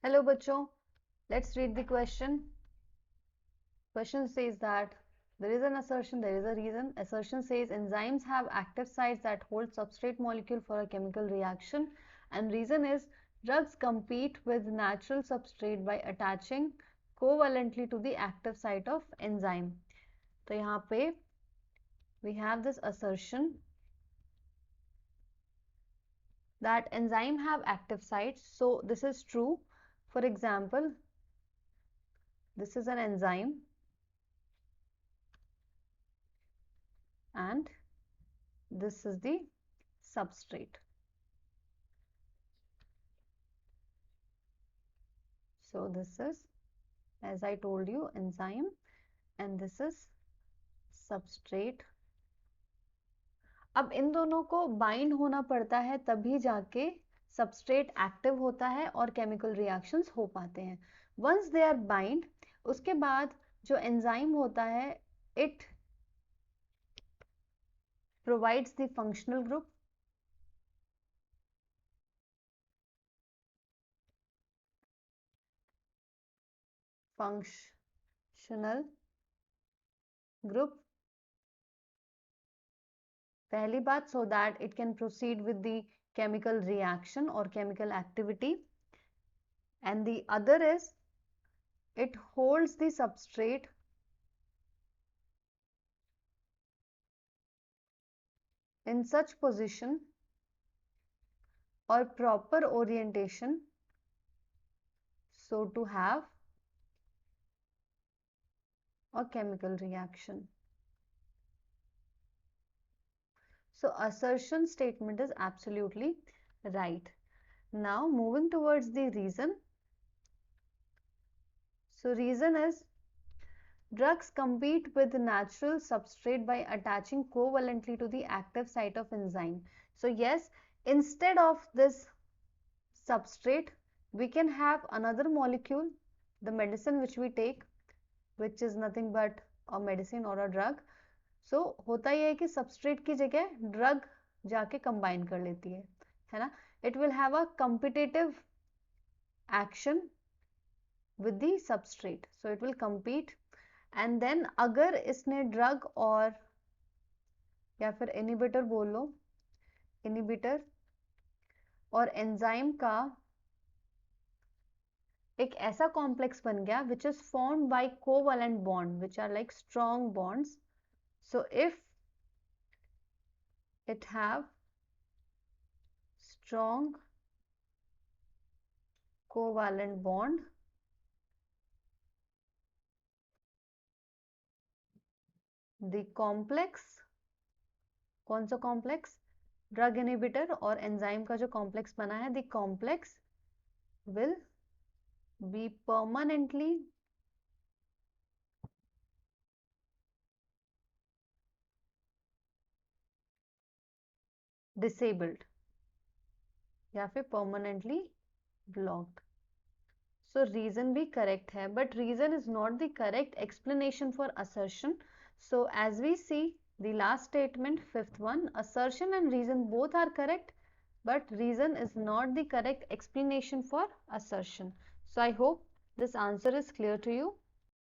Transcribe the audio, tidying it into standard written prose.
Hello बच्चों, let's read the question. Question says that there is an assertion, there is a reason. Assertion says enzymes have active sites that hold substrate molecule for a chemical reaction, and reason is drugs compete with natural substrate by attaching covalently to the active site of enzyme. तो यहाँ पे we have this assertion that enzyme have active sites. So this is true. For example, this is an enzyme and this is the substrate. So this is, as I told you, enzyme and this is substrate. अब इन दोनों को bind होना पड़ता है तभी जाके substrate active होता है और केमिकल रिएक्शंस हो पाते हैं. वंस दे आर बाइंड, उसके बाद जो एंजाइम होता है it provides the functional group. Functional group पहली बात, so that it can proceed with the chemical reaction or chemical activity, and the other is it holds the substrate in such position or proper orientation so to have a chemical reaction. So assertion statement is absolutely right. Now moving towards the reason. So reason is drugs compete with natural substrate by attaching covalently to the active site of enzyme. So yes, instead of this substrate, we can have another molecule, the medicine which we take, which is nothing but a medicine or a drug. सो होता ही है कि substrate की जगह drug जाके combine कर लेती है ना. It will have a competitive action with the substrate, so it will compete. And then अगर इसने ड्रग और या फिर इनिबिटर बोल लो, इनिबिटर और एंजाइम का एक ऐसा कॉम्प्लेक्स बन गया which is formed by covalent bond which are like strong bonds. So if it have strong covalent bond, the complex, कौन सा कॉम्प्लेक्स, ड्रग इनिबिटर और एंजाइम का जो कॉम्प्लेक्स बना है, the complex will be permanently disabled या फिर permanently blocked. So reason भी correct है, but reason is not the correct explanation for assertion. So as we see the last statement, fifth one, assertion and reason both are correct, but reason is not the correct explanation for assertion. So I hope this answer is clear to you.